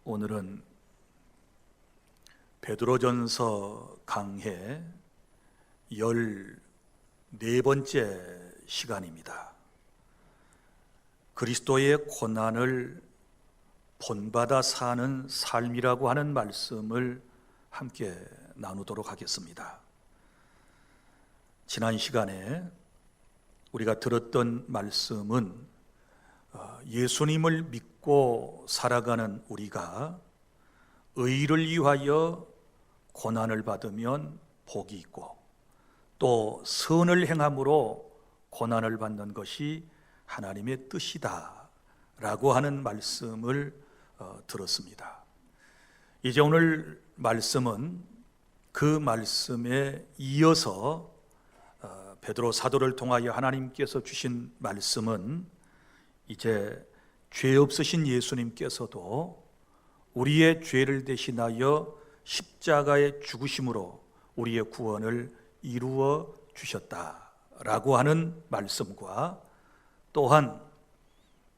오늘은 베드로전서 강해 14번째 시간입니다. 그리스도의 고난을 본받아 사는 삶이라고 하는 말씀을 함께 나누도록 하겠습니다. 지난 시간에 우리가 들었던 말씀은 예수님을 믿고 살아가는 우리가 의를 위하여 고난을 받으면 복이 있고 또 선을 행함으로 고난을 받는 것이 하나님의 뜻이다 라고 하는 말씀을 들었습니다. 이제 오늘 말씀은 그 말씀에 이어서 베드로 사도를 통하여 하나님께서 주신 말씀은 이제 죄 없으신 예수님께서도 우리의 죄를 대신하여 십자가의 죽으심으로 우리의 구원을 이루어 주셨다라고 하는 말씀과 또한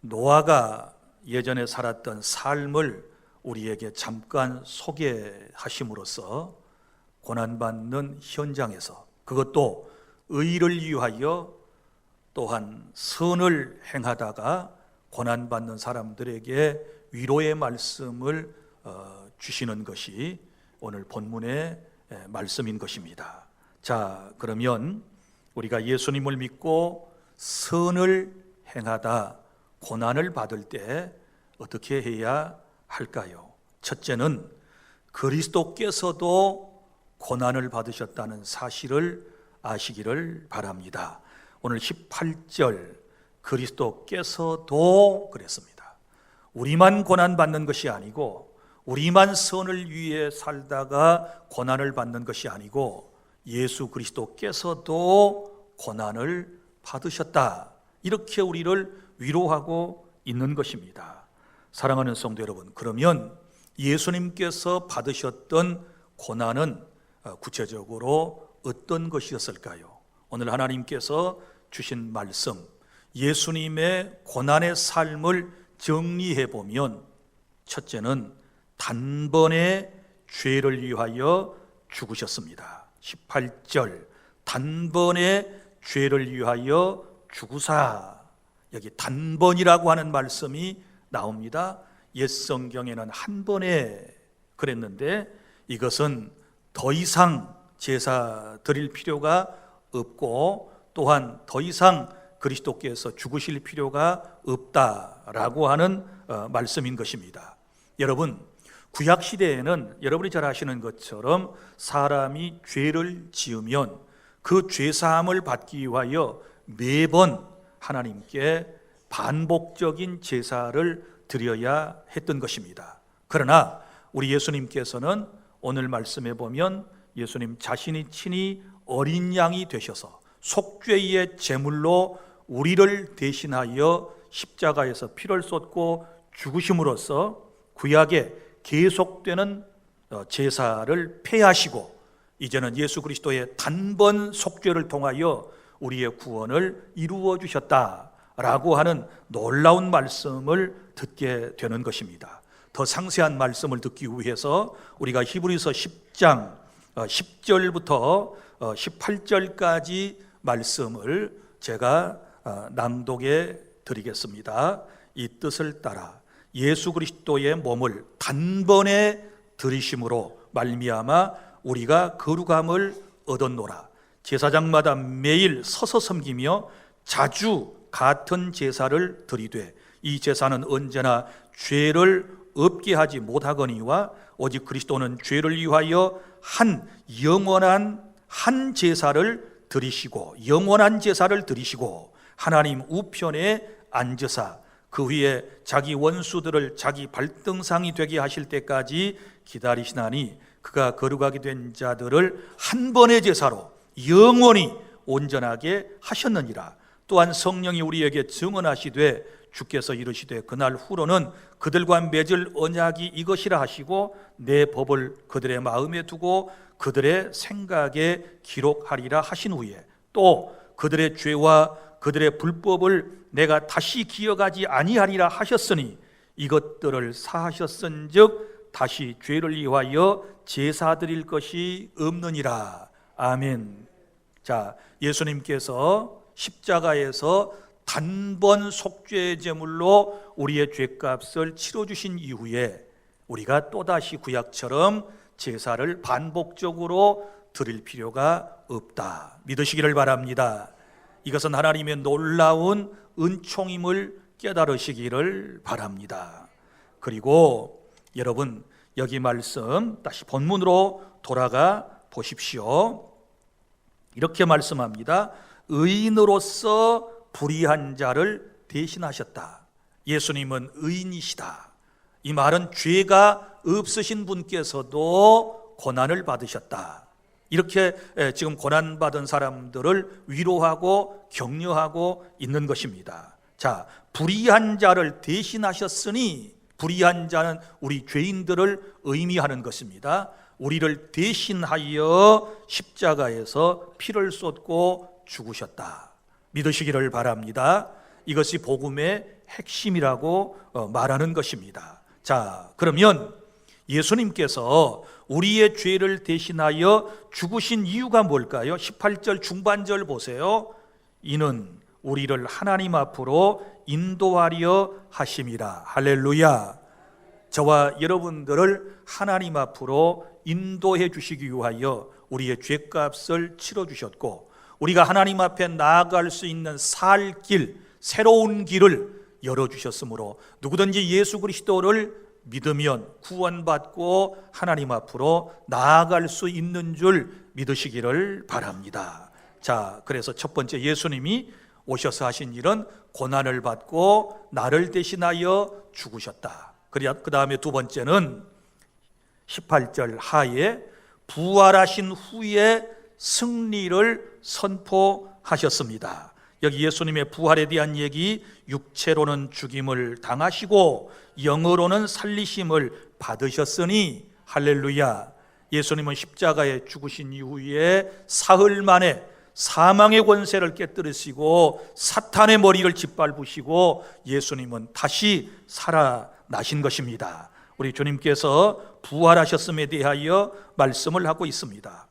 노아가 예전에 살았던 삶을 우리에게 잠깐 소개하심으로써 고난받는 현장에서 그것도 의를 위하여 또한 선을 행하다가 고난받는 사람들에게 위로의 말씀을 주시는 것이 오늘 본문의 말씀인 것입니다. 자, 그러면 우리가 예수님을 믿고 선을 행하다 고난을 받을 때 어떻게 해야 할까요? 첫째는 그리스도께서도 고난을 받으셨다는 사실을 아시기를 바랍니다. 오늘 18절 그리스도께서도 그랬습니다. 우리만 고난받는 것이 아니고 우리만 선을 위해 살다가 고난을 받는 것이 아니고 예수 그리스도께서도 고난을 받으셨다. 이렇게 우리를 위로하고 있는 것입니다. 사랑하는 성도 여러분, 그러면 예수님께서 받으셨던 고난은 구체적으로 어떤 것이었을까요? 오늘 하나님께서 주신 말씀, 예수님의 고난의 삶을 정리해 보면 첫째는 단번에 죄를 위하여 죽으셨습니다. 18절 단번에 죄를 위하여 죽으사, 여기 단번이라고 하는 말씀이 나옵니다. 옛 성경에는 한 번에 그랬는데 이것은 더 이상 제사 드릴 필요가 없고 또한 더 이상 그리스도께서 죽으실 필요가 없다라고 하는 말씀인 것입니다. 여러분, 구약시대에는 여러분이 잘 아시는 것처럼 사람이 죄를 지으면 그 죄사함을 받기 위하여 매번 하나님께 반복적인 제사를 드려야 했던 것입니다. 그러나 우리 예수님께서는 오늘 말씀에 보면 예수님 자신이 친히 어린 양이 되셔서 속죄의 제물로 우리를 대신하여 십자가에서 피를 쏟고 죽으심으로써 구약에 계속되는 제사를 폐하시고 이제는 예수 그리스도의 단번 속죄를 통하여 우리의 구원을 이루어 주셨다라고 하는 놀라운 말씀을 듣게 되는 것입니다. 더 상세한 말씀을 듣기 위해서 우리가 히브리서 10장 10절부터 18절까지 말씀을 제가 낭독해 드리겠습니다. 이 뜻을 따라 예수 그리스도의 몸을 단번에 들이심으로 말미암아 우리가 거룩함을 얻었노라. 제사장마다 매일 서서 섬기며 자주 같은 제사를 드리되 이 제사는 언제나 죄를 없게 하지 못하거니와 오직 그리스도는 죄를 위하여 한 영원한 한 제사를 드리시고 영원한 제사를 드리시고 하나님 우편에 앉으사 그 위에 자기 원수들을 자기 발등상이 되게 하실 때까지 기다리시나니 그가 거룩하게 된 자들을 한 번의 제사로 영원히 온전하게 하셨느니라. 또한 성령이 우리에게 증언하시되 주께서 이르시되 그날 후로는 그들과 맺을 언약이 이것이라 하시고 내 법을 그들의 마음에 두고 그들의 생각에 기록하리라 하신 후에 또 그들의 죄와 그들의 불법을 내가 다시 기억하지 아니하리라 하셨으니 이것들을 사하셨은즉 다시 죄를 위하여 제사 드릴 것이 없느니라. 아멘. 자, 예수님께서 십자가에서 단번 속죄 제물로 우리의 죄값을 치러주신 이후에 우리가 또다시 구약처럼 제사를 반복적으로 드릴 필요가 없다. 믿으시기를 바랍니다. 이것은 하나님의 놀라운 은총임을 깨달으시기를 바랍니다. 그리고 여러분, 여기 말씀 다시 본문으로 돌아가 보십시오. 이렇게 말씀합니다. 의인으로서 불의한 자를 대신하셨다. 예수님은 의인이시다. 이 말은 죄가 없으신 분께서도 고난을 받으셨다. 이렇게 지금 고난받은 사람들을 위로하고 격려하고 있는 것입니다. 자, 불의한 자를 대신하셨으니, 불의한 자는 우리 죄인들을 의미하는 것입니다. 우리를 대신하여 십자가에서 피를 쏟고 죽으셨다. 믿으시기를 바랍니다. 이것이 복음의 핵심이라고 말하는 것입니다. 자, 그러면 예수님께서 우리의 죄를 대신하여 죽으신 이유가 뭘까요? 18절 중반절 보세요. 이는 우리를 하나님 앞으로 인도하려 하심이라. 할렐루야. 저와 여러분들을 하나님 앞으로 인도해 주시기 위하여 우리의 죄값을 치러주셨고, 우리가 하나님 앞에 나아갈 수 있는 살 길, 새로운 길을 열어주셨으므로 누구든지 예수 그리스도를 믿으면 구원받고 하나님 앞으로 나아갈 수 있는 줄 믿으시기를 바랍니다. 자, 그래서 첫 번째, 예수님이 오셔서 하신 일은 고난을 받고 나를 대신하여 죽으셨다. 그 다음에 두 번째는 18절 하에 부활하신 후에 승리를 선포하셨습니다. 여기 예수님의 부활에 대한 얘기, 육체로는 죽임을 당하시고 영으로는 살리심을 받으셨으니, 할렐루야. 예수님은 십자가에 죽으신 이후에 사흘 만에 사망의 권세를 깨뜨리시고 사탄의 머리를 짓밟으시고 예수님은 다시 살아나신 것입니다. 우리 주님께서 부활하셨음에 대하여 말씀을 하고 있습니다.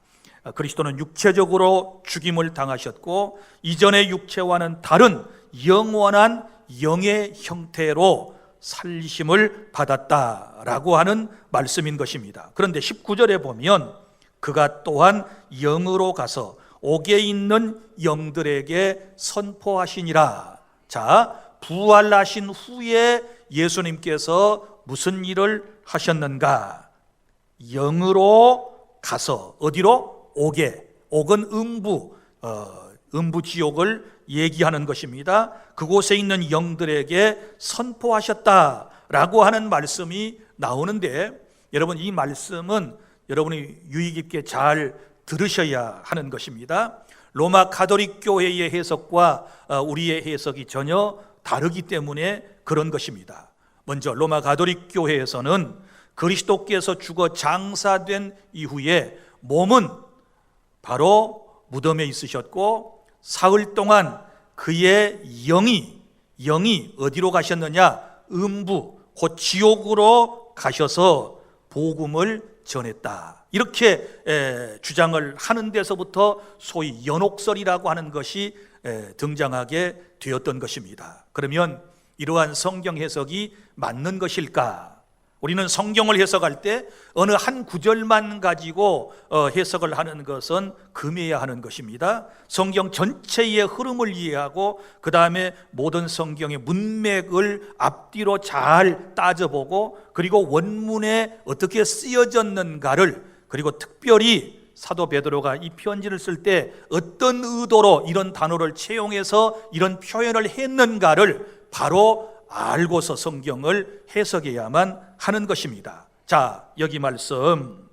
그리스도는 육체적으로 죽임을 당하셨고 이전의 육체와는 다른 영원한 영의 형태로 살리심을 받았다라고 하는 말씀인 것입니다. 그런데 19절에 보면 그가 또한 영으로 가서 옥에 있는 영들에게 선포하시니라. 자, 부활하신 후에 예수님께서 무슨 일을 하셨는가? 영으로 가서 어디로? 옥에. 옥은 음부 지옥을 얘기하는 것입니다. 그곳에 있는 영들에게 선포하셨다라고 하는 말씀이 나오는데, 여러분, 이 말씀은 여러분이 유의 깊게 잘 들으셔야 하는 것입니다. 로마 가톨릭 교회의 해석과 우리의 해석이 전혀 다르기 때문에 그런 것입니다. 먼저 로마 가톨릭 교회에서는 그리스도께서 죽어 장사된 이후에 몸은 바로 무덤에 있으셨고 사흘 동안 그의 영이 어디로 가셨느냐? 음부, 곧 지옥으로 가셔서 복음을 전했다. 이렇게 주장을 하는 데서부터 소위 연옥설이라고 하는 것이 등장하게 되었던 것입니다. 그러면 이러한 성경 해석이 맞는 것일까? 우리는 성경을 해석할 때 어느 한 구절만 가지고 해석을 하는 것은 금해야 하는 것입니다. 성경 전체의 흐름을 이해하고 그 다음에 모든 성경의 문맥을 앞뒤로 잘 따져보고 그리고 원문에 어떻게 쓰여졌는가를, 그리고 특별히 사도 베드로가 이 편지를 쓸 때 어떤 의도로 이런 단어를 채용해서 이런 표현을 했는가를 바로 알고서 성경을 해석해야만 하는 것입니다. 자, 여기 말씀,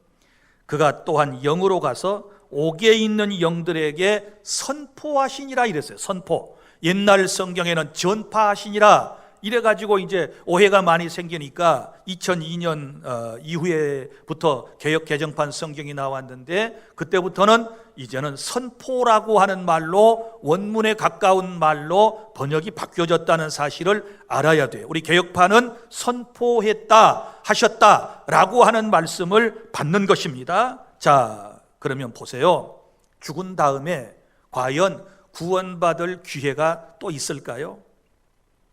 그가 또한 영으로 가서 옥에 있는 영들에게 선포하시니라 이랬어요. 선포. 옛날 성경에는 전파하시니라 이래가지고 이제 오해가 많이 생기니까 2002년 이후에부터 개역 개정판 성경이 나왔는데, 그때부터는 이제는 선포라고 하는 말로, 원문에 가까운 말로 번역이 바뀌어졌다는 사실을 알아야 돼요. 우리 개역판은 선포했다, 하셨다라고 하는 말씀을 받는 것입니다. 자, 그러면 보세요. 죽은 다음에 과연 구원받을 기회가 또 있을까요?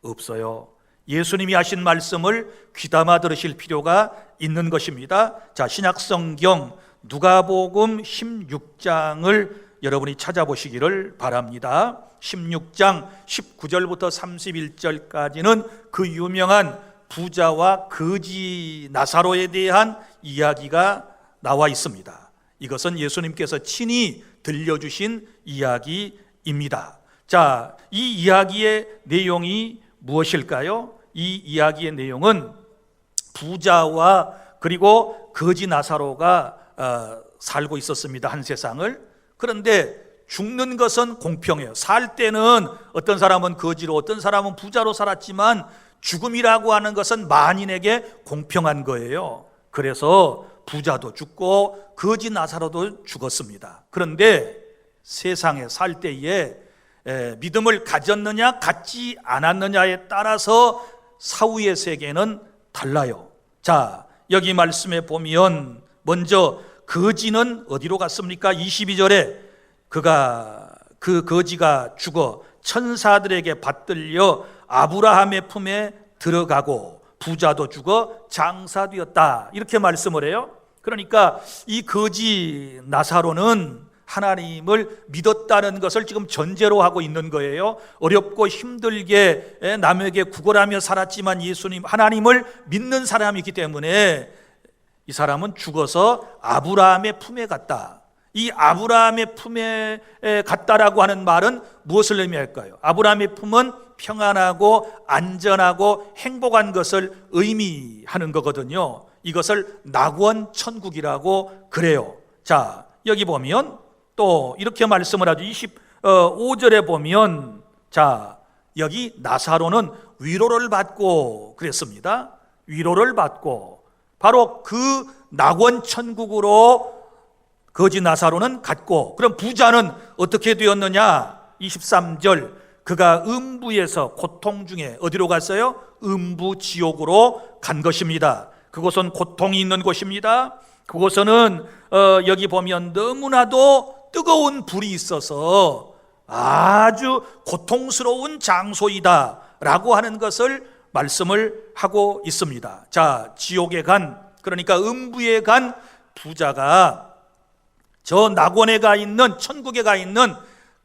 없어요. 예수님이 하신 말씀을 귀담아 들으실 필요가 있는 것입니다. 자, 신약성경 누가복음 16장을 여러분이 찾아보시기를 바랍니다. 16장 19절부터 31절까지는 그 유명한 부자와 거지 나사로에 대한 이야기가 나와 있습니다. 이것은 예수님께서 친히 들려주신 이야기입니다. 자, 이 이야기의 내용이 무엇일까요? 이 이야기의 내용은 부자와 그리고 거지 나사로가 살고 있었습니다. 한 세상을. 그런데 죽는 것은 공평해요. 살 때는 어떤 사람은 거지로, 어떤 사람은 부자로 살았지만 죽음이라고 하는 것은 만인에게 공평한 거예요. 그래서 부자도 죽고 거지 나사로도 죽었습니다. 그런데 세상에 살 때에 믿음을 가졌느냐 갖지 않았느냐에 따라서 사후의 세계는 달라요. 자, 여기 말씀에 보면 먼저 거지는 어디로 갔습니까? 22절에 그 거지가 죽어 천사들에게 받들려 아브라함의 품에 들어가고 부자도 죽어 장사되었다, 이렇게 말씀을 해요. 그러니까 이 거지 나사로는 하나님을 믿었다는 것을 지금 전제로 하고 있는 거예요. 어렵고 힘들게 남에게 구걸하며 살았지만 예수님, 하나님을 믿는 사람이기 때문에 이 사람은 죽어서 아브라함의 품에 갔다. 이 아브라함의 품에 갔다라고 하는 말은 무엇을 의미할까요? 아브라함의 품은 평안하고 안전하고 행복한 것을 의미하는 거거든요. 이것을 낙원 천국이라고 그래요. 자, 여기 보면 또 이렇게 말씀을 하죠. 25절에 보면, 자, 여기 나사로는 위로를 받고 그랬습니다. 위로를 받고 바로 그 낙원 천국으로 거지 나사로는 갔고, 그럼 부자는 어떻게 되었느냐? 23절, 그가 음부에서 고통 중에 어디로 갔어요? 음부 지옥으로 간 것입니다. 그곳은 고통이 있는 곳입니다. 그곳은 여기 보면 너무나도 뜨거운 불이 있어서 아주 고통스러운 장소이다 라고 하는 것을 말씀을 하고 있습니다. 자, 지옥에 간, 그러니까 음부에 간 부자가 저 낙원에 가 있는, 천국에 가 있는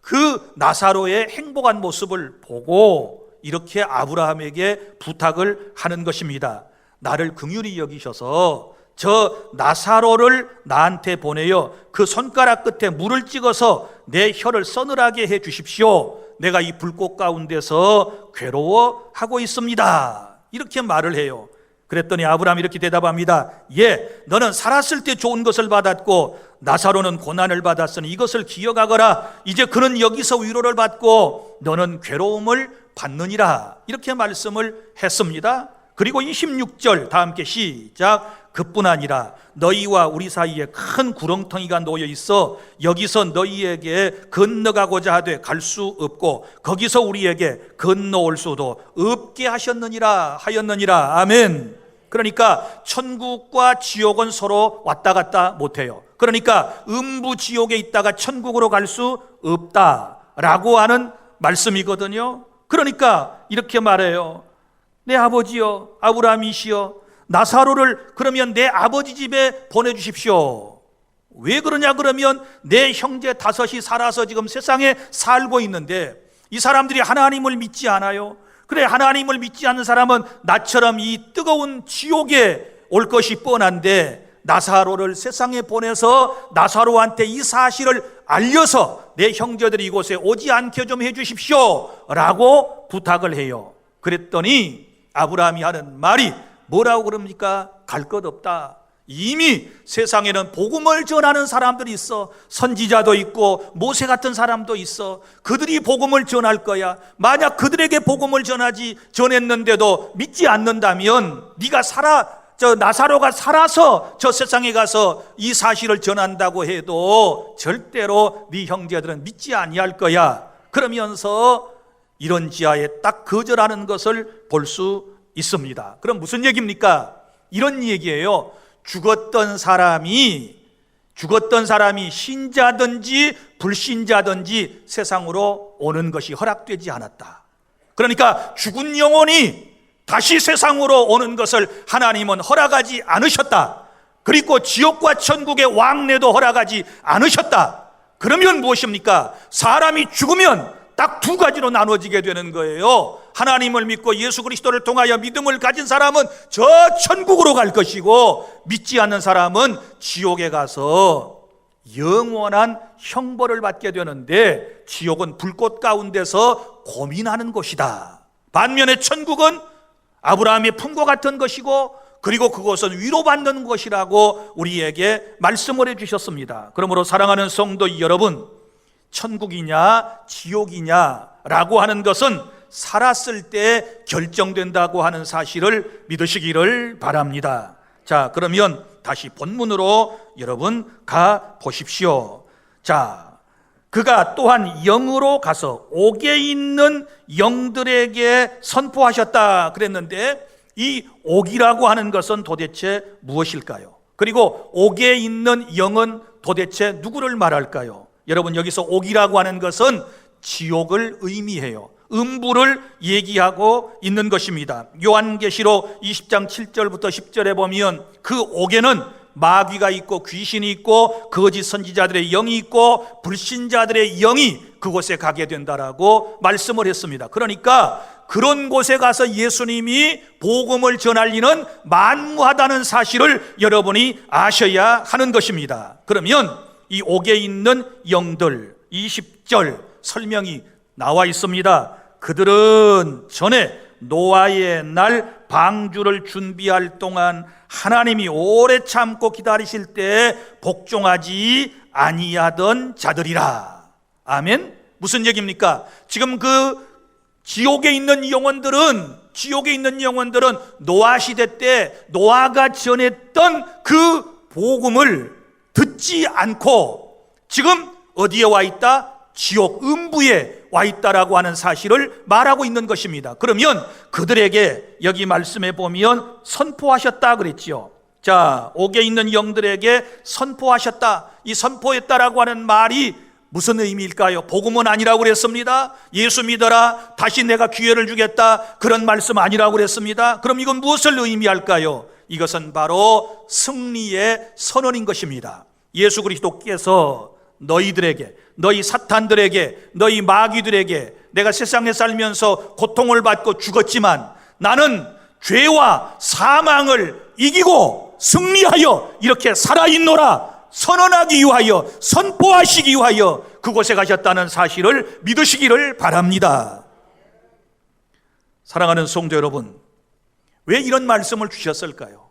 그 나사로의 행복한 모습을 보고 이렇게 아브라함에게 부탁을 하는 것입니다. 나를 긍휼히 여기셔서 저 나사로를 나한테 보내요, 그 손가락 끝에 물을 찍어서 내 혀를 서늘하게 해 주십시오. 내가 이 불꽃 가운데서 괴로워하고 있습니다. 이렇게 말을 해요. 그랬더니 아브라함이 이렇게 대답합니다. 예, 너는 살았을 때 좋은 것을 받았고 나사로는 고난을 받았으니 이것을 기억하거라. 이제 그는 여기서 위로를 받고 너는 괴로움을 받느니라. 이렇게 말씀을 했습니다. 그리고 26절 다 함께 시작. 그뿐 아니라 너희와 우리 사이에 큰 구렁텅이가 놓여 있어 여기서 너희에게 건너가고자 하되 갈 수 없고 거기서 우리에게 건너올 수도 없게 하였느니라. 아멘. 그러니까 천국과 지옥은 서로 왔다 갔다 못해요. 그러니까 음부 지옥에 있다가 천국으로 갈 수 없다라고 하는 말씀이거든요. 그러니까 이렇게 말해요. 내 아버지여 아브라함이시여, 나사로를 그러면 내 아버지 집에 보내주십시오. 왜 그러냐 그러면 내 형제 다섯이 살아서 지금 세상에 살고 있는데 이 사람들이 하나님을 믿지 않아요. 그래, 하나님을 믿지 않는 사람은 나처럼 이 뜨거운 지옥에 올 것이 뻔한데 나사로를 세상에 보내서 나사로한테 이 사실을 알려서 내 형제들이 이곳에 오지 않게 좀 해주십시오 라고 부탁을 해요. 그랬더니 아브라함이 하는 말이 뭐라고 그럽니까? 갈 것 없다. 이미 세상에는 복음을 전하는 사람들이 있어. 선지자도 있고 모세 같은 사람도 있어. 그들이 복음을 전할 거야. 만약 그들에게 복음을 전했는데도 믿지 않는다면 네가 나사로가 살아서 저 세상에 가서 이 사실을 전한다고 해도 절대로 네 형제들은 믿지 아니할 거야. 그러면서 이런 지하에 딱 거절하는 것을 볼 수 있습니다. 그럼 무슨 얘기입니까? 이런 얘기예요. 죽었던 사람이 신자든지 불신자든지 세상으로 오는 것이 허락되지 않았다. 그러니까 죽은 영혼이 다시 세상으로 오는 것을 하나님은 허락하지 않으셨다. 그리고 지옥과 천국의 왕래도 허락하지 않으셨다. 그러면 무엇입니까? 사람이 죽으면 딱 두 가지로 나눠지게 되는 거예요. 하나님을 믿고 예수 그리스도를 통하여 믿음을 가진 사람은 저 천국으로 갈 것이고, 믿지 않는 사람은 지옥에 가서 영원한 형벌을 받게 되는데, 지옥은 불꽃 가운데서 고민하는 곳이다. 반면에 천국은 아브라함의 품과 같은 것이고, 그리고 그것은 위로받는 것이라고 우리에게 말씀을 해주셨습니다. 그러므로 사랑하는 성도 여러분, 천국이냐 지옥이냐라고 하는 것은 살았을 때 결정된다고 하는 사실을 믿으시기를 바랍니다. 자, 그러면 다시 본문으로 여러분 가 보십시오. 자, 그가 또한 영으로 가서 옥에 있는 영들에게 선포하셨다 그랬는데, 이 옥이라고 하는 것은 도대체 무엇일까요? 그리고 옥에 있는 영은 도대체 누구를 말할까요? 여러분, 여기서 옥이라고 하는 것은 지옥을 의미해요. 음부를 얘기하고 있는 것입니다. 요한계시록 20장 7절부터 10절에 보면 그 옥에는 마귀가 있고 귀신이 있고 거짓 선지자들의 영이 있고 불신자들의 영이 그곳에 가게 된다라고 말씀을 했습니다. 그러니까 그런 곳에 가서 예수님이 복음을 전할 리는 만무하다는 사실을 여러분이 아셔야 하는 것입니다. 그러면 이 옥에 있는 영들, 20절 설명이 나와 있습니다. 그들은 전에 노아의 날 방주를 준비할 동안 하나님이 오래 참고 기다리실 때 복종하지 아니하던 자들이라. 아멘. 무슨 얘기입니까? 지금 그 지옥에 있는 영혼들은 노아 시대 때 노아가 전했던 그 복음을 듣지 않고 지금 어디에 와 있다? 지옥 음부에 와 있다라고 하는 사실을 말하고 있는 것입니다. 그러면 그들에게 여기 말씀해 보면 선포하셨다 그랬지요. 자, 옥에 있는 영들에게 선포하셨다. 이 선포했다라고 하는 말이 무슨 의미일까요? 복음은 아니라고 그랬습니다. 예수 믿어라, 다시 내가 기회를 주겠다, 그런 말씀 아니라고 그랬습니다. 그럼 이건 무엇을 의미할까요? 이것은 바로 승리의 선언인 것입니다. 예수 그리스도께서 너희들에게, 너희 사탄들에게, 너희 마귀들에게 내가 세상에 살면서 고통을 받고 죽었지만 나는 죄와 사망을 이기고 승리하여 이렇게 살아있노라 선언하기 위하여, 선포하시기 위하여 그곳에 가셨다는 사실을 믿으시기를 바랍니다. 사랑하는 성도 여러분, 왜 이런 말씀을 주셨을까요?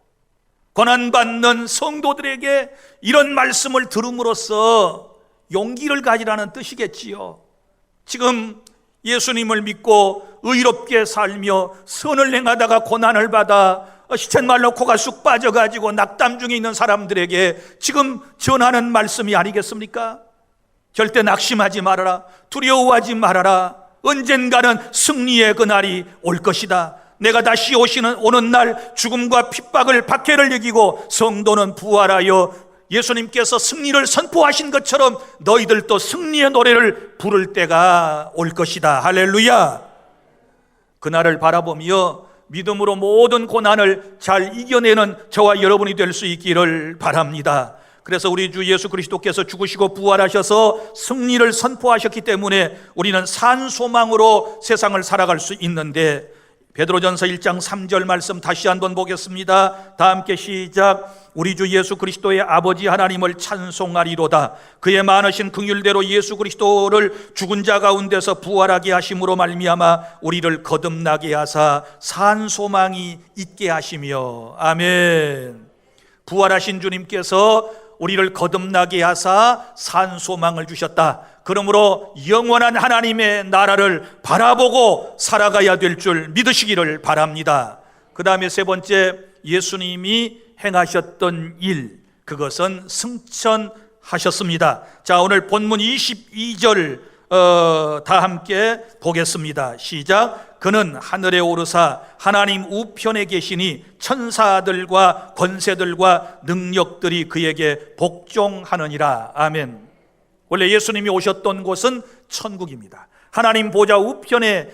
고난받는 성도들에게 이런 말씀을 들음으로써 용기를 가지라는 뜻이겠지요. 지금 예수님을 믿고 의롭게 살며 선을 행하다가 고난을 받아 시쳇말로 코가 쑥 빠져가지고 낙담 중에 있는 사람들에게 지금 전하는 말씀이 아니겠습니까? 절대 낙심하지 말아라, 두려워하지 말아라. 언젠가는 승리의 그날이 올 것이다. 내가 다시 오는 날 죽음과 핍박을 박해를 이기고 성도는 부활하여 예수님께서 승리를 선포하신 것처럼 너희들도 승리의 노래를 부를 때가 올 것이다. 할렐루야. 그날을 바라보며 믿음으로 모든 고난을 잘 이겨내는 저와 여러분이 될 수 있기를 바랍니다. 그래서 우리 주 예수 그리스도께서 죽으시고 부활하셔서 승리를 선포하셨기 때문에 우리는 산 소망으로 세상을 살아갈 수 있는데, 베드로전서 1장 3절 말씀 다시 한번 보겠습니다. 다 함께 시작. 우리 주 예수 그리스도의 아버지 하나님을 찬송하리로다. 그의 많으신 긍휼대로 예수 그리스도를 죽은 자 가운데서 부활하게 하심으로 말미암아 우리를 거듭나게 하사 산 소망이 있게 하시며. 아멘. 부활하신 주님께서 우리를 거듭나게 하사 산 소망을 주셨다. 그러므로 영원한 하나님의 나라를 바라보고 살아가야 될 줄 믿으시기를 바랍니다. 그 다음에 세 번째, 예수님이 행하셨던 일, 그것은 승천하셨습니다. 자, 오늘 본문 22절 다 함께 보겠습니다. 시작. 그는 하늘에 오르사 하나님 우편에 계시니 천사들과 권세들과 능력들이 그에게 복종하느니라. 아멘. 원래 예수님이 오셨던 곳은 천국입니다. 하나님 보좌 우편에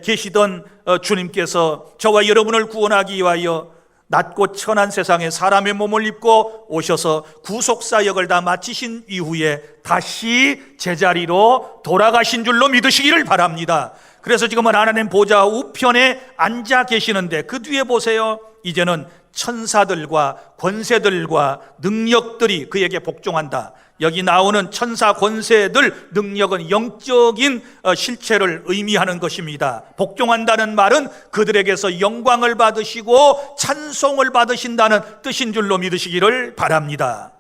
계시던 주님께서 저와 여러분을 구원하기 위하여 낮고 천한 세상에 사람의 몸을 입고 오셔서 구속사역을 다 마치신 이후에 다시 제자리로 돌아가신 줄로 믿으시기를 바랍니다. 그래서 지금은 하나님 보좌 우편에 앉아 계시는데 그 뒤에 보세요. 이제는 천사들과 권세들과 능력들이 그에게 복종한다. 여기 나오는 천사, 권세들, 능력은 영적인 실체를 의미하는 것입니다. 복종한다는 말은 그들에게서 영광을 받으시고 찬송을 받으신다는 뜻인 줄로 믿으시기를 바랍니다.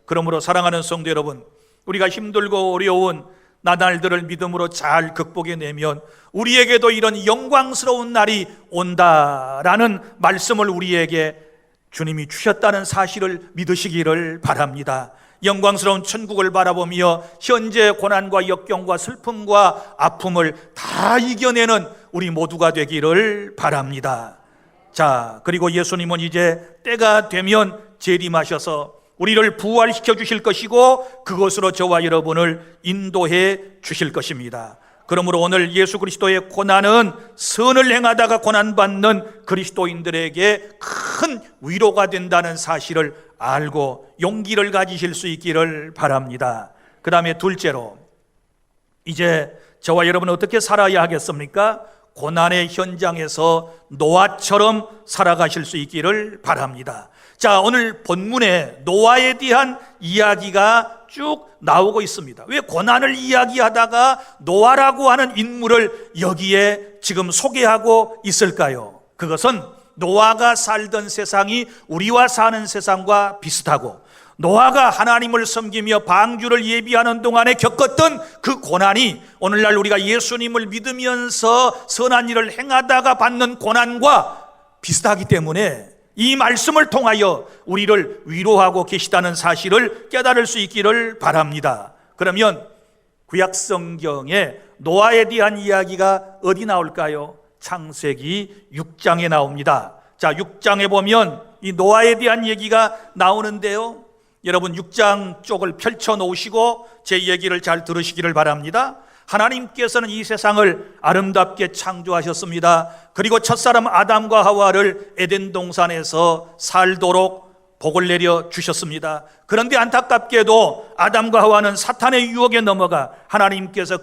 그러므로 사랑하는 성도 여러분, 우리가 힘들고 어려운 나날들을 믿음으로 잘 극복해내면 우리에게도 이런 영광스러운 날이 온다라는 말씀을 우리에게 주님이 주셨다는 사실을 믿으시기를 바랍니다. 영광스러운 천국을 바라보며 현재 고난과 역경과 슬픔과 아픔을 다 이겨내는 우리 모두가 되기를 바랍니다. 자, 그리고 예수님은 이제 때가 되면 재림하셔서 우리를 부활시켜 주실 것이고 그것으로 저와 여러분을 인도해 주실 것입니다. 그러므로 오늘 예수 그리스도의 고난은 선을 행하다가 고난받는 그리스도인들에게 큰 위로가 된다는 사실을 알고 용기를 가지실 수 있기를 바랍니다. 그 다음에 둘째로, 이제 저와 여러분은 어떻게 살아야 하겠습니까? 고난의 현장에서 노아처럼 살아가실 수 있기를 바랍니다. 자, 오늘 본문에 노아에 대한 이야기가 쭉 나오고 있습니다. 왜 고난을 이야기하다가 노아라고 하는 인물을 여기에 지금 소개하고 있을까요? 그것은 노아가 살던 세상이 우리와 사는 세상과 비슷하고 노아가 하나님을 섬기며 방주를 예비하는 동안에 겪었던 그 고난이 오늘날 우리가 예수님을 믿으면서 선한 일을 행하다가 받는 고난과 비슷하기 때문에 이 말씀을 통하여 우리를 위로하고 계시다는 사실을 깨달을 수 있기를 바랍니다. 그러면 구약 성경에 노아에 대한 이야기가 어디 나올까요? 창세기 6장에 나옵니다. 자, 6장에 보면 이 노아에 대한 얘기가 나오는데요. 여러분 6장 쪽을 펼쳐 놓으시고 제 얘기를 잘 들으시기를 바랍니다. 하나님께서는 이 세상을 아름답게 창조하셨습니다. 그리고 첫사람 아담과 하와를 에덴 동산에서 살도록 복을 내려 주셨습니다. 그런데 안타깝게도 아담과 하와는 사탄의 유혹에 넘어가 하나님께서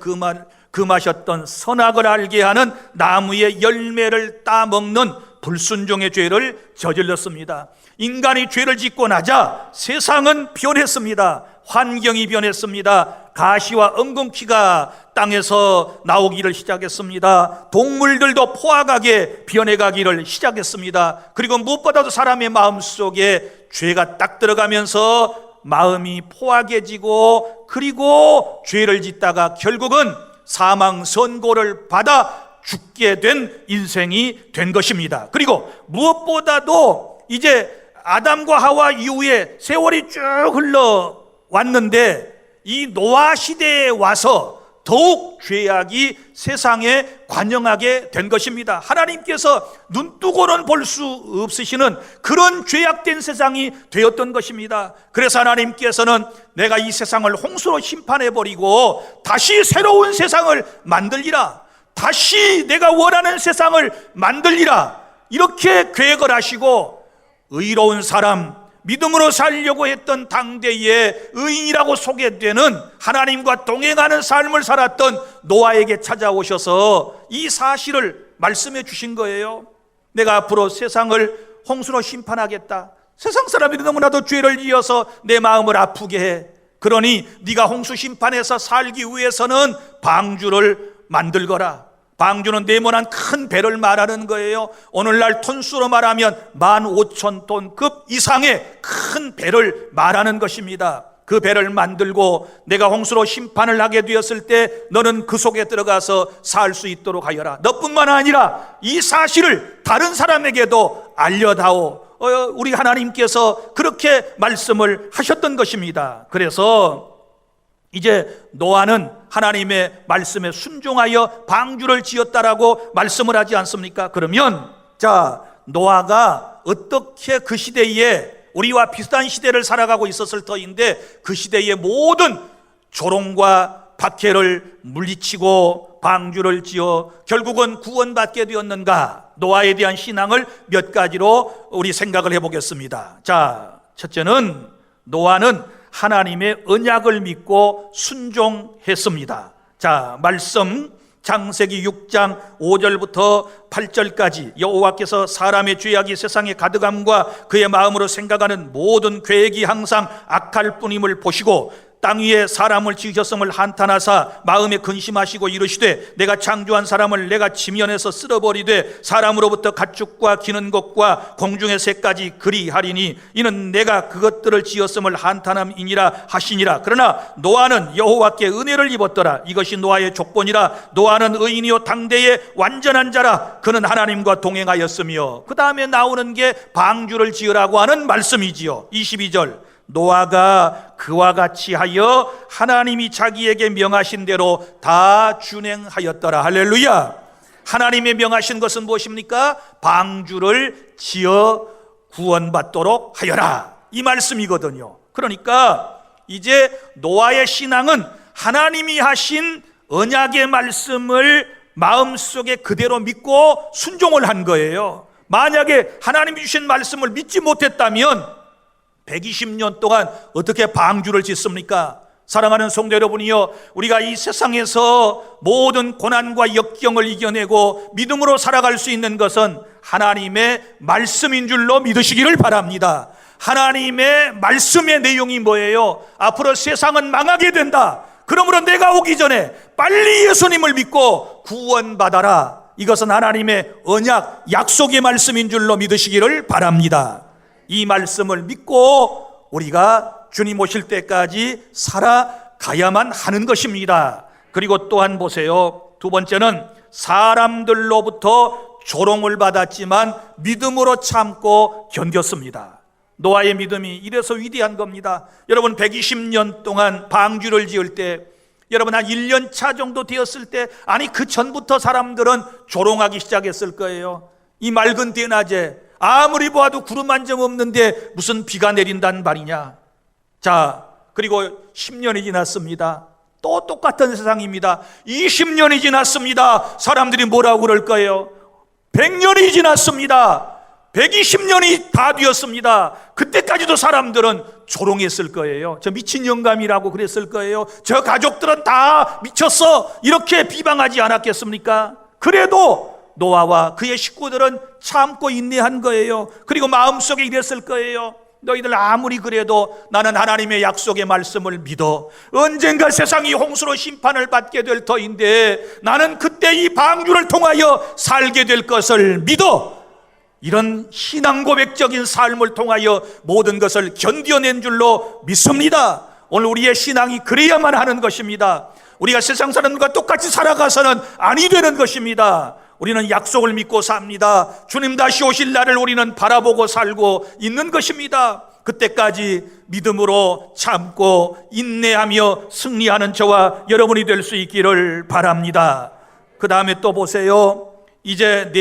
금하셨던 선악을 알게 하는 나무의 열매를 따먹는 불순종의 죄를 저질렀습니다. 인간이 죄를 짓고 나자 세상은 변했습니다. 환경이 변했습니다. 가시와 엉겅퀴가 땅에서 나오기를 시작했습니다. 동물들도 포악하게 변해가기를 시작했습니다. 그리고 무엇보다도 사람의 마음속에 죄가 딱 들어가면서 마음이 포악해지고 그리고 죄를 짓다가 결국은 사망 선고를 받아 죽게 된 인생이 된 것입니다. 그리고 무엇보다도 이제 아담과 하와 이후에 세월이 쭉 흘러왔는데 이 노아 시대에 와서 더욱 죄악이 세상에 관영하게 된 것입니다. 하나님께서 눈뜨고는 볼 수 없으시는 그런 죄악된 세상이 되었던 것입니다. 그래서 하나님께서는 내가 이 세상을 홍수로 심판해버리고 다시 새로운 세상을 만들리라, 다시 내가 원하는 세상을 만들리라, 이렇게 계획을 하시고 의로운 사람, 믿음으로 살려고 했던 당대의 의인이라고 소개되는 하나님과 동행하는 삶을 살았던 노아에게 찾아오셔서 이 사실을 말씀해 주신 거예요. 내가 앞으로 세상을 홍수로 심판하겠다. 세상 사람들이 너무나도 죄를 지어서 내 마음을 아프게 해. 그러니 네가 홍수 심판에서 살기 위해서는 방주를 만들거라. 방주는 네모난 큰 배를 말하는 거예요. 오늘날 톤수로 말하면 15,000톤급 이상의 큰 배를 말하는 것입니다. 그 배를 만들고 내가 홍수로 심판을 하게 되었을 때 너는 그 속에 들어가서 살 수 있도록 하여라. 너뿐만 아니라 이 사실을 다른 사람에게도 알려다오. 우리 하나님께서 그렇게 말씀을 하셨던 것입니다. 그래서 이제 노아는 하나님의 말씀에 순종하여 방주를 지었다라고 말씀을 하지 않습니까? 그러면 자, 노아가 어떻게 그 시대에 우리와 비슷한 시대를 살아가고 있었을 터인데 그 시대의 모든 조롱과 박해를 물리치고 방주를 지어 결국은 구원받게 되었는가? 노아에 대한 신앙을 몇 가지로 우리 생각을 해보겠습니다. 자, 첫째는 노아는 하나님의 언약을 믿고 순종했습니다. 자, 말씀 창세기 6장 5절부터 8절까지 여호와께서 사람의 죄악이 세상에 가득함과 그의 마음으로 생각하는 모든 계획이 항상 악할 뿐임을 보시고 땅 위에 사람을 지으셨음을 한탄하사 마음에 근심하시고 이르시되 내가 창조한 사람을 내가 지면에서 쓸어버리되 사람으로부터 가축과 기는 것과 공중의 새까지 그리하리니 이는 내가 그것들을 지었음을 한탄함이니라 하시니라. 그러나 노아는 여호와께 은혜를 입었더라. 이것이 노아의 족본이라. 노아는 의인이요 당대의 완전한 자라. 그는 하나님과 동행하였으며. 그 다음에 나오는 게 방주를 지으라고 하는 말씀이지요. 22절 노아가 그와 같이 하여 하나님이 자기에게 명하신 대로 다 준행하였더라. 할렐루야. 하나님의 명하신 것은 무엇입니까? 방주를 지어 구원받도록 하여라, 이 말씀이거든요. 그러니까 이제 노아의 신앙은 하나님이 하신 언약의 말씀을 마음속에 그대로 믿고 순종을 한 거예요. 만약에 하나님이 주신 말씀을 믿지 못했다면 120년 동안 어떻게 방주를 짓습니까? 사랑하는 성도 여러분이요, 우리가 이 세상에서 모든 고난과 역경을 이겨내고 믿음으로 살아갈 수 있는 것은 하나님의 말씀인 줄로 믿으시기를 바랍니다. 하나님의 말씀의 내용이 뭐예요? 앞으로 세상은 망하게 된다. 그러므로 내가 오기 전에 빨리 예수님을 믿고 구원받아라. 이것은 하나님의 언약, 약속의 말씀인 줄로 믿으시기를 바랍니다. 이 말씀을 믿고 우리가 주님 오실 때까지 살아가야만 하는 것입니다. 그리고 또한 보세요. 두 번째는 사람들로부터 조롱을 받았지만 믿음으로 참고 견뎠습니다. 노아의 믿음이 이래서 위대한 겁니다. 여러분 120년 동안 방주를 지을 때 여러분 한 1년 차 정도 되었을 때 아니 그 전부터 사람들은 조롱하기 시작했을 거예요. 이 맑은 대낮에 아무리 보아도 구름 한 점 없는데 무슨 비가 내린단 말이냐. 자, 그리고 10년이 지났습니다. 또 똑같은 세상입니다. 20년이 지났습니다. 사람들이 뭐라고 그럴 거예요? 100년이 지났습니다. 120년이 다 되었습니다. 그때까지도 사람들은 조롱했을 거예요. 저 미친 영감이라고 그랬을 거예요. 저 가족들은 다 미쳤어, 이렇게 비방하지 않았겠습니까? 그래도 노아와 그의 식구들은 참고 인내한 거예요. 그리고 마음속에 이랬을 거예요. 너희들 아무리 그래도 나는 하나님의 약속의 말씀을 믿어. 언젠가 세상이 홍수로 심판을 받게 될 터인데 나는 그때 이 방주를 통하여 살게 될 것을 믿어. 이런 신앙 고백적인 삶을 통하여 모든 것을 견뎌낸 줄로 믿습니다. 오늘 우리의 신앙이 그래야만 하는 것입니다. 우리가 세상 사람들과 똑같이 살아가서는 아니 되는 것입니다. 우리는 약속을 믿고 삽니다. 주님 다시 오실 날을 우리는 바라보고 살고 있는 것입니다. 그때까지 믿음으로 참고 인내하며 승리하는 저와 여러분이 될 수 있기를 바랍니다. 그 다음에 또 보세요. 이제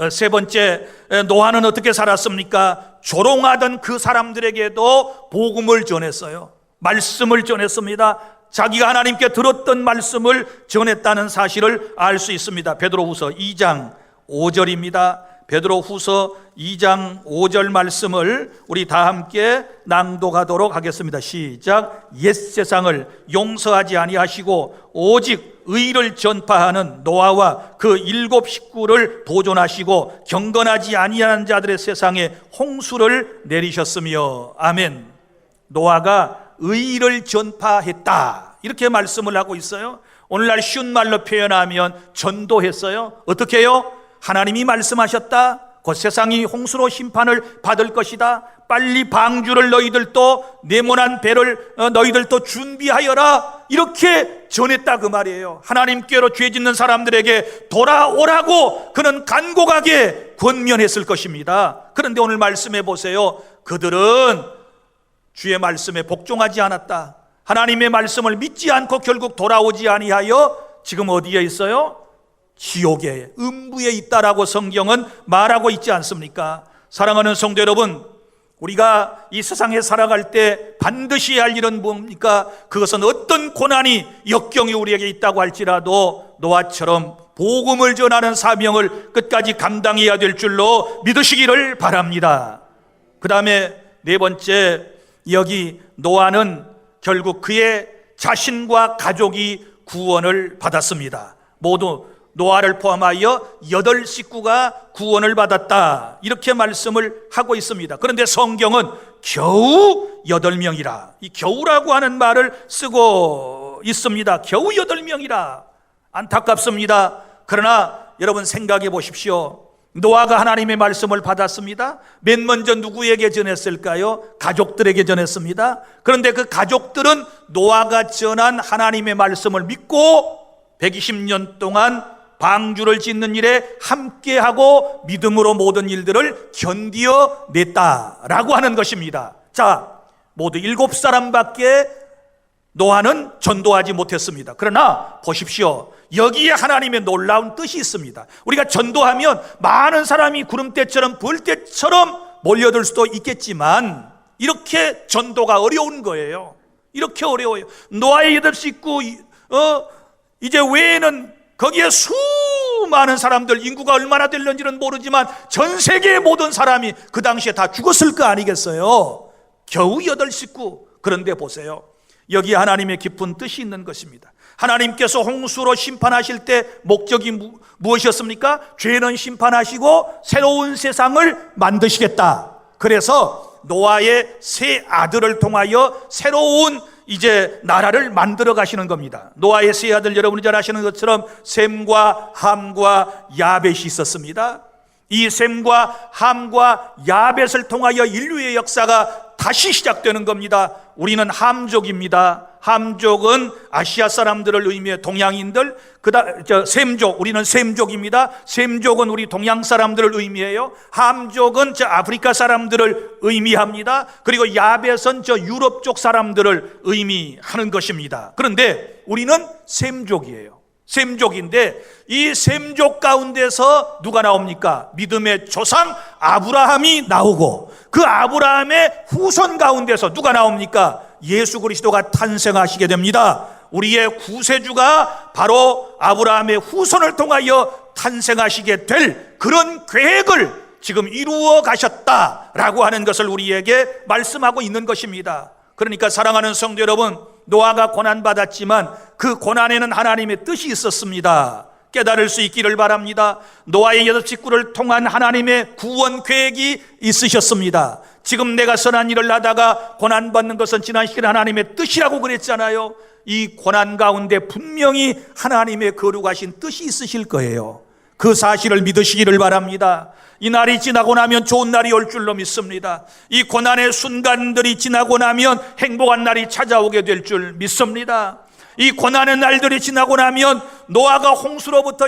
세 번째, 노아는 어떻게 살았습니까? 조롱하던 그 사람들에게도 복음을 전했어요. 말씀을 전했습니다. 자기가 하나님께 들었던 말씀을 전했다는 사실을 알 수 있습니다. 베드로후서 2장 5절입니다. 베드로후서 2장 5절 말씀을 우리 다 함께 낭독하도록 하겠습니다. 시작. 옛 세상을 용서하지 아니하시고 오직 의를 전파하는 노아와 그 7 식구를 보존하시고 경건하지 아니하는 자들의 세상에 홍수를 내리셨으며. 아멘. 노아가 의를 전파했다, 이렇게 말씀을 하고 있어요. 오늘날 쉬운 말로 표현하면 전도했어요. 어떻게 해요? 하나님이 말씀하셨다. 곧 세상이 홍수로 심판을 받을 것이다. 빨리 방주를 너희들도 네모난 배를 너희들도 준비하여라. 이렇게 전했다 그 말이에요. 하나님께로 죄 짓는 사람들에게 돌아오라고 그는 간곡하게 권면했을 것입니다. 그런데 오늘 말씀해 보세요. 그들은 주의 말씀에 복종하지 않았다. 하나님의 말씀을 믿지 않고 결국 돌아오지 아니하여 지금 어디에 있어요? 지옥에, 음부에 있다라고 성경은 말하고 있지 않습니까? 사랑하는 성도 여러분, 우리가 이 세상에 살아갈 때 반드시 해야 할 일은 뭡니까? 그것은 어떤 고난이 역경이 우리에게 있다고 할지라도 노아처럼 복음을 전하는 사명을 끝까지 감당해야 될 줄로 믿으시기를 바랍니다. 그 다음에 네 번째, 여기 노아는 결국 그의 자신과 가족이 구원을 받았습니다. 모두 노아를 포함하여 8 식구가 구원을 받았다, 이렇게 말씀을 하고 있습니다. 그런데 성경은 겨우 8명이라, 이 겨우라고 하는 말을 쓰고 있습니다. 겨우 8명이라. 안타깝습니다. 그러나 여러분 생각해 보십시오. 노아가 하나님의 말씀을 받았습니다. 맨 먼저 누구에게 전했을까요? 가족들에게 전했습니다. 그런데 그 가족들은 노아가 전한 하나님의 말씀을 믿고 120년 동안 방주를 짓는 일에 함께하고 믿음으로 모든 일들을 견디어냈다라고 하는 것입니다. 자, 모두 7사람밖에 노아는 전도하지 못했습니다. 그러나 보십시오. 여기에 하나님의 놀라운 뜻이 있습니다. 우리가 전도하면 많은 사람이 구름대처럼 벌떼처럼 몰려들 수도 있겠지만 이렇게 전도가 어려운 거예요. 이렇게 어려워요. 노아의 8 식구 이제 외에는 거기에 수많은 사람들, 인구가 얼마나 될는지는 모르지만 전 세계의 모든 사람이 그 당시에 다 죽었을 거 아니겠어요? 겨우 8 식구. 그런데 보세요. 여기 하나님의 깊은 뜻이 있는 것입니다. 하나님께서 홍수로 심판하실 때 목적이 무엇이었습니까? 죄는 심판하시고 새로운 세상을 만드시겠다. 그래서 노아의 3 아들을 통하여 새로운 이제 나라를 만들어 가시는 겁니다. 노아의 3 아들, 여러분이 잘 아시는 것처럼 셈과 함과 야벳이 있었습니다. 이 셈과 함과 야벳을 통하여 인류의 역사가 다시 시작되는 겁니다. 우리는 함족입니다. 함족은 아시아 사람들을 의미해 동양인들, 셈족, 우리는 셈족입니다. 셈족은 우리 동양 사람들을 의미해요. 함족은 아프리카 사람들을 의미합니다. 그리고 야벳은 유럽 쪽 사람들을 의미하는 것입니다. 그런데 우리는 셈족이에요. 셈족인데 이 셈족 가운데서 누가 나옵니까? 믿음의 조상 아브라함이 나오고 그 아브라함의 후손 가운데서 누가 나옵니까? 예수 그리스도가 탄생하시게 됩니다. 우리의 구세주가 바로 아브라함의 후손을 통하여 탄생하시게 될 그런 계획을 지금 이루어 가셨다라고 하는 것을 우리에게 말씀하고 있는 것입니다. 그러니까 사랑하는 성도 여러분, 노아가 고난받았지만 그 고난에는 하나님의 뜻이 있었습니다. 깨달을 수 있기를 바랍니다. 노아의 8 식구를 통한 하나님의 구원 계획이 있으셨습니다. 지금 내가 선한 일을 하다가 고난받는 것은 지난 시간에 하나님의 뜻이라고 그랬잖아요. 이 고난 가운데 분명히 하나님의 거룩하신 뜻이 있으실 거예요. 그 사실을 믿으시기를 바랍니다. 이 날이 지나고 나면 좋은 날이 올 줄로 믿습니다. 이 고난의 순간들이 지나고 나면 행복한 날이 찾아오게 될 줄 믿습니다. 이 고난의 날들이 지나고 나면 노아가 홍수로부터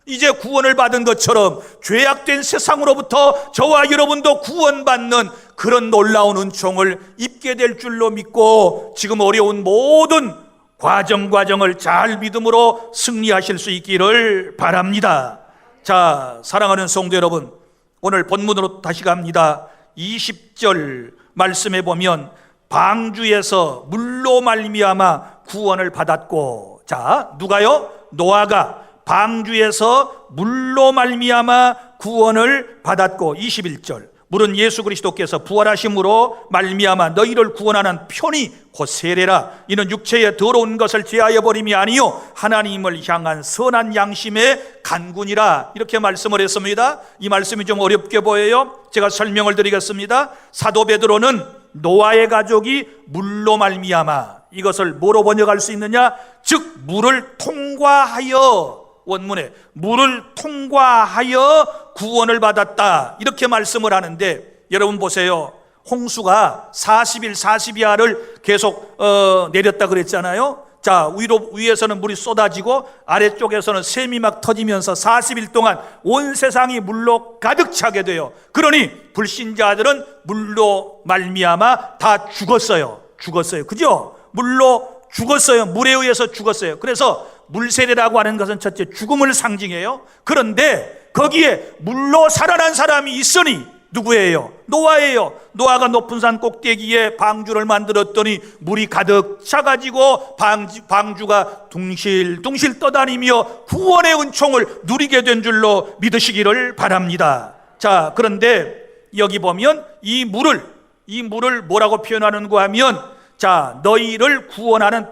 이제 구원을 받은 것처럼 죄악된 세상으로부터 저와 여러분도 구원받는 그런 놀라운 은총을 입게 될 줄로 믿고 지금 어려운 모든 과정을 잘 믿음으로 승리하실 수 있기를 바랍니다. 자, 사랑하는 성도 여러분, 오늘 본문으로 다시 갑니다. 20절 말씀해 보면 방주에서 물로 말미암아 구원을 받았고, 자, 누가요? 노아가 방주에서 물로 말미암아 구원을 받았고, 21절 물은 예수 그리스도께서 부활하심으로 말미암아 너희를 구원하는 편이 곧 세례라. 이는 육체의 더러운 것을 제하여 버림이 아니요 하나님을 향한 선한 양심의 간군이라. 이렇게 말씀을 했습니다. 이 말씀이 좀 어렵게 보여요. 제가 설명을 드리겠습니다. 사도 베드로는 노아의 가족이 물로 말미암아, 이것을 뭐로 번역할 수 있느냐? 즉 물을 통과하여, 원문에 물을 통과하여 구원을 받았다, 이렇게 말씀을 하는데, 여러분 보세요. 홍수가 40일 40야를 계속 내렸다 그랬잖아요. 자, 위에서는 물이 쏟아지고 아래쪽에서는 샘이 막 터지면서 40일 동안 온 세상이 물로 가득 차게 돼요. 그러니 불신자들은 물로 말미암아 다 죽었어요. 그죠? 물로 죽었어요. 물에 의해서 죽었어요. 그래서 물세례라고 하는 것은 첫째 죽음을 상징해요. 그런데 거기에 물로 살아난 사람이 있으니 누구예요? 노아예요. 노아가 높은 산 꼭대기에 방주를 만들었더니 물이 가득 차가지고 방주가 둥실둥실 떠다니며 구원의 은총을 누리게 된 줄로 믿으시기를 바랍니다. 자, 그런데 여기 보면 이 물을 뭐라고 표현하는가 하면, 자, 너희를 구원하는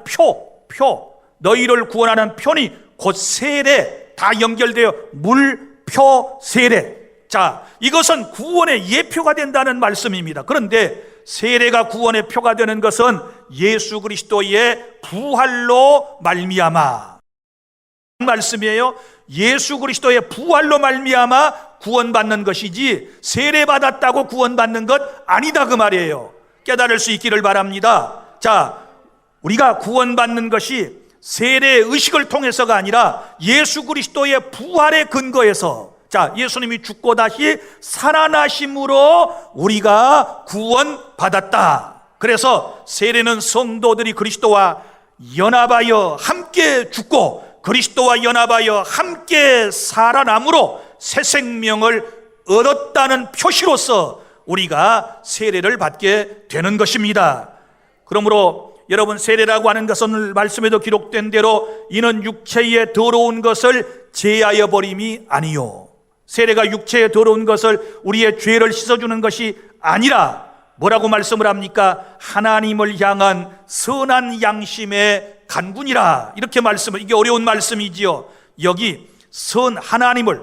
너희를 구원하는 표니 곧 세례, 다 연결되어 물표 세례. 자, 이것은 구원의 예표가 된다는 말씀입니다. 그런데 세례가 구원의 표가 되는 것은 예수 그리스도의 부활로 말미암아 말씀이에요. 예수 그리스도의 부활로 말미암아 구원받는 것이지 세례받았다고 구원받는 것 아니다, 그 말이에요. 깨달을 수 있기를 바랍니다. 자, 우리가 구원받는 것이 세례 의식을 통해서가 아니라 예수 그리스도의 부활의 근거에서, 자, 예수님이 죽고 다시 살아나심으로 우리가 구원받았다. 그래서 세례는 성도들이 그리스도와 연합하여 함께 죽고 그리스도와 연합하여 함께 살아남으로 새 생명을 얻었다는 표시로서 우리가 세례를 받게 되는 것입니다. 그러므로 여러분, 세례라고 하는 것은 오늘 말씀에도 기록된 대로 이는 육체에 더러운 것을 제하여 버림이 아니요, 세례가 육체에 더러운 것을, 우리의 죄를 씻어주는 것이 아니라 뭐라고 말씀을 합니까? 하나님을 향한 선한 양심의 간군이라, 이렇게 말씀을, 이게 어려운 말씀이지요. 여기 하나님을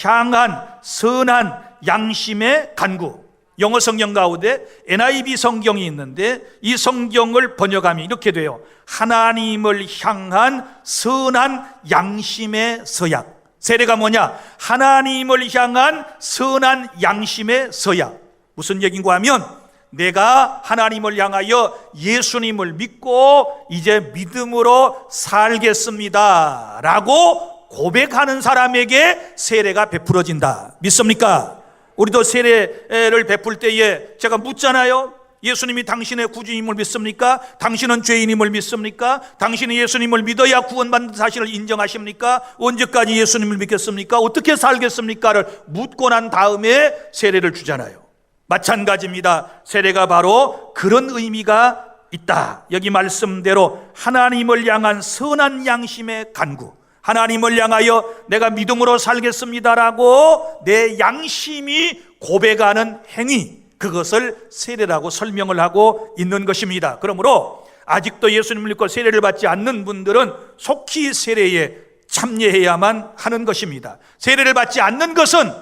향한 선한 양심의 간구, 영어 성경 가운데 NIV 성경이 있는데 이 성경을 번역하면 이렇게 돼요. 하나님을 향한 선한 양심의 서약. 세례가 뭐냐? 하나님을 향한 선한 양심의 서약. 무슨 얘기인가 하면, 내가 하나님을 향하여 예수님을 믿고 이제 믿음으로 살겠습니다 라고 고백하는 사람에게 세례가 베풀어진다. 믿습니까? 우리도 세례를 베풀 때에 제가 묻잖아요. 예수님이 당신의 구주님을 믿습니까? 당신은 죄인임을 믿습니까? 당신이 예수님을 믿어야 구원받는 사실을 인정하십니까? 언제까지 예수님을 믿겠습니까? 어떻게 살겠습니까?를 묻고 난 다음에 세례를 주잖아요. 마찬가지입니다. 세례가 바로 그런 의미가 있다. 여기 말씀대로 하나님을 향한 선한 양심의 간구, 하나님을 향하여 내가 믿음으로 살겠습니다라고 내 양심이 고백하는 행위, 그것을 세례라고 설명을 하고 있는 것입니다. 그러므로 아직도 예수님을 믿고 세례를 받지 않는 분들은 속히 세례에 참여해야만 하는 것입니다. 세례를 받지 않는 것은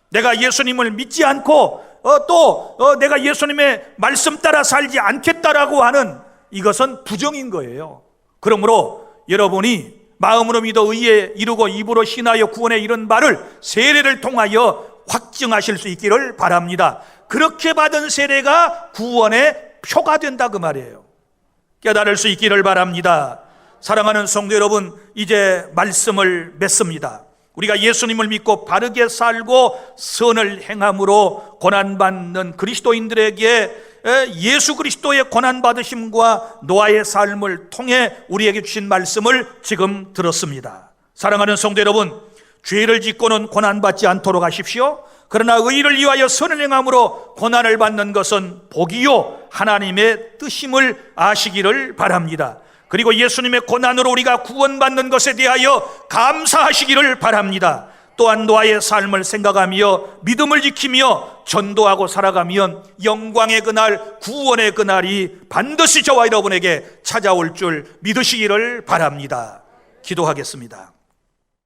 내가 예수님을 믿지 않고 내가 예수님의 말씀 따라 살지 않겠다라고 하는, 이것은 부정인 거예요. 그러므로 여러분이 마음으로 믿어 의에 이루고 입으로 신하여 구원에 이른 바를 세례를 통하여 확증하실 수 있기를 바랍니다. 그렇게 받은 세례가 구원의 표가 된다, 그 말이에요. 깨달을 수 있기를 바랍니다. 사랑하는 성도 여러분, 이제 말씀을 맺습니다. 우리가 예수님을 믿고 바르게 살고 선을 행함으로 고난받는 그리스도인들에게 예수 그리스도의 고난받으심과 노아의 삶을 통해 우리에게 주신 말씀을 지금 들었습니다. 사랑하는 성도 여러분, 죄를 짓고는 고난받지 않도록 하십시오. 그러나 의를 위하여 선을 행함으로 고난을 받는 것은 복이요 하나님의 뜻임을 아시기를 바랍니다. 그리고 예수님의 고난으로 우리가 구원받는 것에 대하여 감사하시기를 바랍니다. 또한 노아의 삶을 생각하며 믿음을 지키며 전도하고 살아가면 영광의 그날, 구원의 그날이 반드시 저와 여러분에게 찾아올 줄 믿으시기를 바랍니다. 기도하겠습니다.